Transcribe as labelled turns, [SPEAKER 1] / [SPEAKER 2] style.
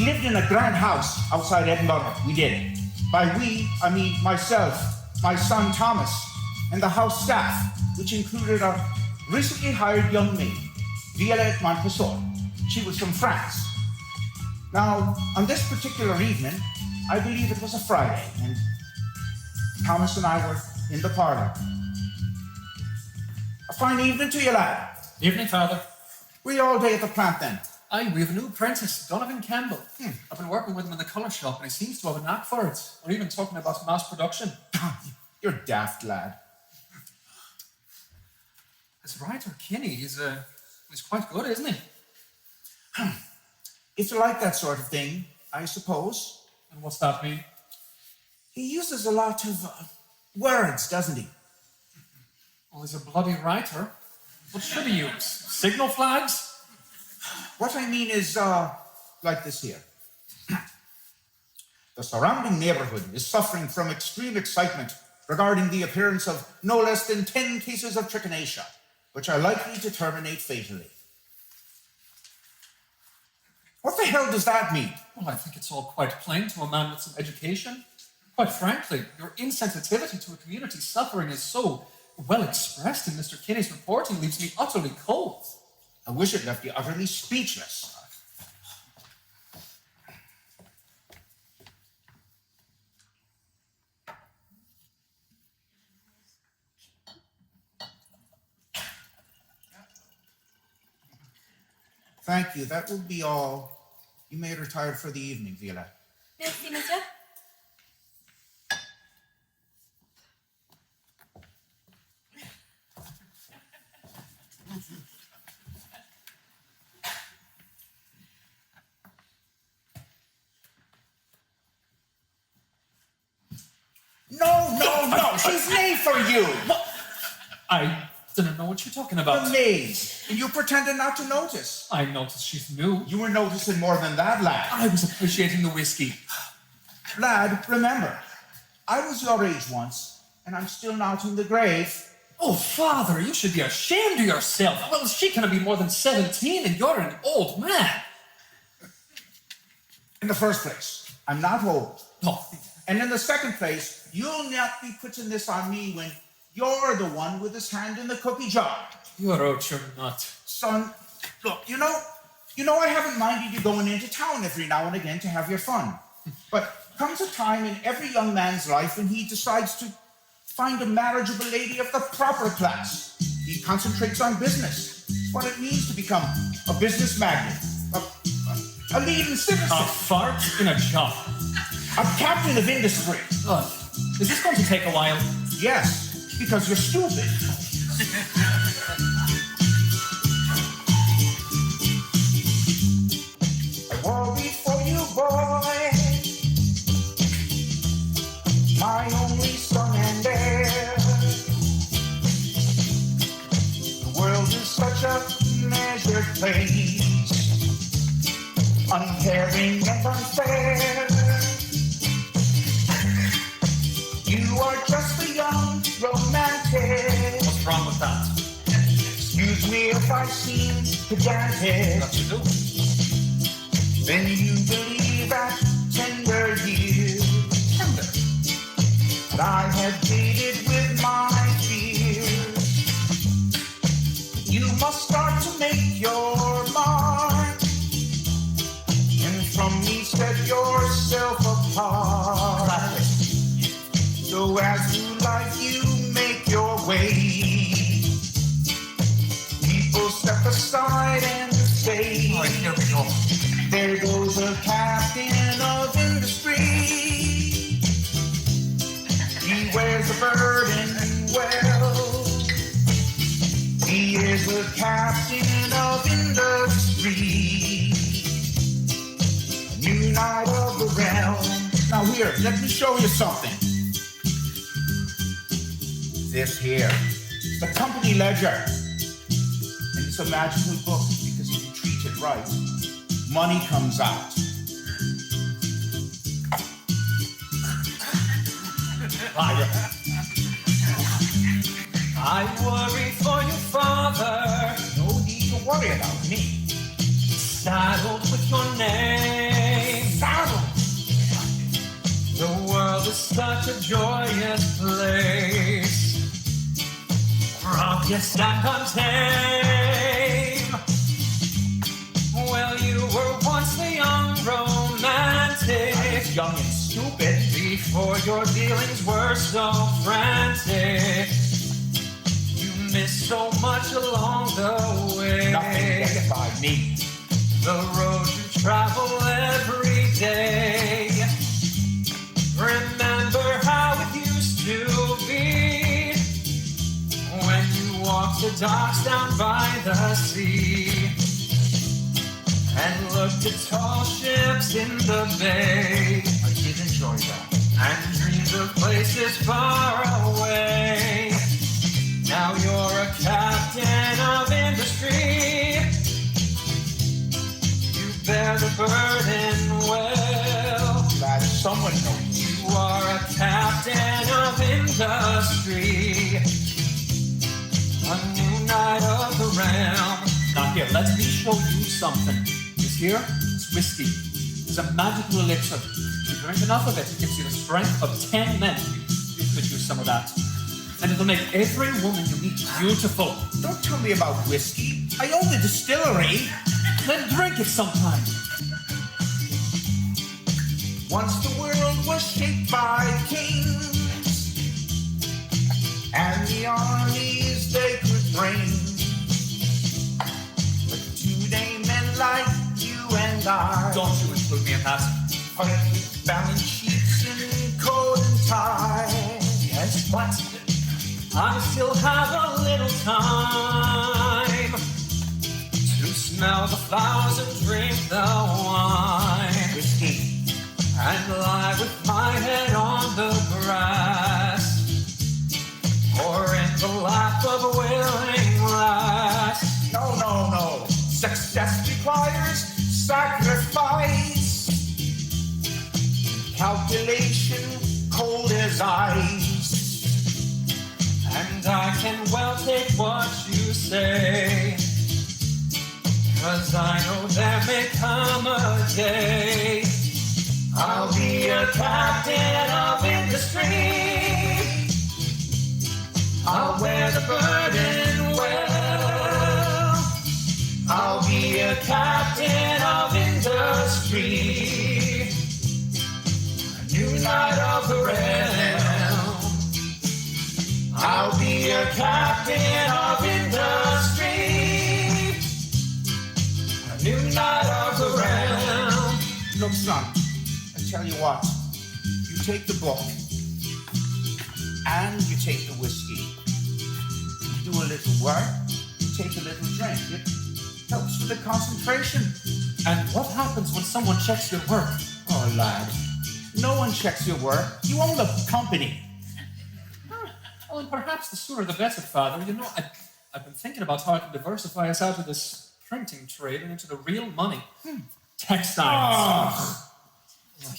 [SPEAKER 1] We lived in a grand house outside Edinburgh, we did. By we, I mean myself, my son Thomas, and the house staff, which included a recently hired young maid, Violette Montressor. She was from France. Now, on this particular evening, I believe it was a Friday, and Thomas and I were in the parlour. A fine evening to you, lad.
[SPEAKER 2] Evening, Father.
[SPEAKER 1] Were you all day at the plant then?
[SPEAKER 2] Aye, we have a new apprentice, Donovan Campbell. I've been working with him in the colour shop and he seems to have a knack for it. We're even talking about mass production.
[SPEAKER 1] You're daft, lad.
[SPEAKER 2] His writer, Kinney, he's quite good, isn't he?
[SPEAKER 1] If you like that sort of thing, I suppose.
[SPEAKER 2] And what's that mean?
[SPEAKER 1] He uses a lot of words, doesn't he?
[SPEAKER 2] Well, he's a bloody writer. What should he use? Signal flags?
[SPEAKER 1] What I mean is, like this here. The surrounding neighbourhood is suffering from extreme excitement regarding the appearance of no less than 10 cases of trichinacia, which are likely to terminate fatally. What the hell does that mean?
[SPEAKER 2] Well, I think it's all quite plain to a man with some education. Quite frankly, your insensitivity to a community suffering is so well expressed in Mr. Kinney's reporting leaves me utterly cold.
[SPEAKER 1] I wish it left you utterly speechless. Thank you. That will be all. You may retire for the evening, Violette.
[SPEAKER 3] Merci, monsieur.
[SPEAKER 1] No, she's made for you.
[SPEAKER 2] What? I didn't know what you're talking about.
[SPEAKER 1] The maid. And you pretended not to notice.
[SPEAKER 2] I noticed she's new.
[SPEAKER 1] You were noticing more than that, lad.
[SPEAKER 2] I was appreciating the whiskey.
[SPEAKER 1] Lad, remember, I was your age once, and I'm still not in the grave.
[SPEAKER 2] Oh, Father, you should be ashamed of yourself. Well, she cannot be more than 17, and you're an old man.
[SPEAKER 1] In the first place, I'm not old.
[SPEAKER 2] No.
[SPEAKER 1] And in the second place, you'll not be putting this on me when you're the one with his hand in the cookie jar.
[SPEAKER 2] You're out your nut.
[SPEAKER 1] Son, look, you know I haven't minded you going into town every now and again to have your fun. But comes a time in every young man's life when he decides to find a marriageable lady of the proper class. He concentrates on business, what it means to become a business magnate, a leading citizen,
[SPEAKER 2] A fart in a jar.
[SPEAKER 1] a captain of industry.
[SPEAKER 2] Look, is this going to take a while?
[SPEAKER 1] Yes, because you're stupid. I worry for you, boy, my only son and heir. The world is such a measured place, uncaring and unfair. You are just a young romantic.
[SPEAKER 2] What's wrong with that?
[SPEAKER 1] Excuse me if I seem pedantic.
[SPEAKER 2] That you do.
[SPEAKER 1] Then you believe at tender years
[SPEAKER 2] Tender.
[SPEAKER 1] that I have dated with my fears. You must start to make your mark, and from me set yourself apart. So as through life you make your way, people step aside and say,
[SPEAKER 2] All right, here we go.
[SPEAKER 1] there goes a captain of industry. He wears a burden well. He is a captain of industry. A new knight of the realm. Now here, let me show you something. This here, the company ledger. And it's a magical book because if you treat it right, money comes out.
[SPEAKER 2] I worry for your father,
[SPEAKER 1] No need to worry about me.
[SPEAKER 2] saddled with your name. is such a joyous place, raucous and untamed. Well, you were once the young romantic,
[SPEAKER 1] I was young and stupid.
[SPEAKER 2] before your dealings were so frantic. You missed so much along the way.
[SPEAKER 1] Nothing gets by me.
[SPEAKER 2] The road you travel every day. Remember how it used to be when you walked the docks down by the sea and looked at tall ships in the bay.
[SPEAKER 1] I did enjoy that.
[SPEAKER 2] And dreamed of places far away. Now you're a captain of industry. You bear the burden well.
[SPEAKER 1] Glad someone knows.
[SPEAKER 2] You are a captain of industry. A new knight of the realm. Now here, let me show you something. This here is whiskey. It's a magical elixir. You drink enough of it, it gives you the strength of 10 men. You could use some of that. And it'll make every woman you meet beautiful.
[SPEAKER 1] Don't tell me about whiskey. I own the distillery.
[SPEAKER 2] Then drink it sometime.
[SPEAKER 1] Once the world was shaped by kings, and the armies they could bring. But today men like you and I
[SPEAKER 2] Don't you include me in that.
[SPEAKER 1] fight with balance sheets and coat and tie.
[SPEAKER 2] Yes, but I still have a little time to smell the flowers and drink the wine
[SPEAKER 1] Whiskey.
[SPEAKER 2] and lie with my head on the grass or in the lap of a willing lass.
[SPEAKER 1] No, no, no. Success requires sacrifice. Calculation cold as ice.
[SPEAKER 2] And I can well take what you say, 'cause I know there may come a day I'll be a captain of industry. I'll wear the burden well. I'll be a captain of industry, a new knight of the realm. I'll be a captain of industry, a new knight of the realm.
[SPEAKER 1] Look, son, I tell you what. You take the book and you take the whiskey. You do a little work, you take a little drink. It helps with the concentration.
[SPEAKER 2] And what happens when someone checks your work?
[SPEAKER 1] Oh, lad, no one checks your work. You own the company.
[SPEAKER 2] Well, and perhaps the sooner the better, Father. You know, I've been thinking about how I can diversify us out of this printing trade and into the real money. Textiles.
[SPEAKER 1] Ah.
[SPEAKER 2] Ugh.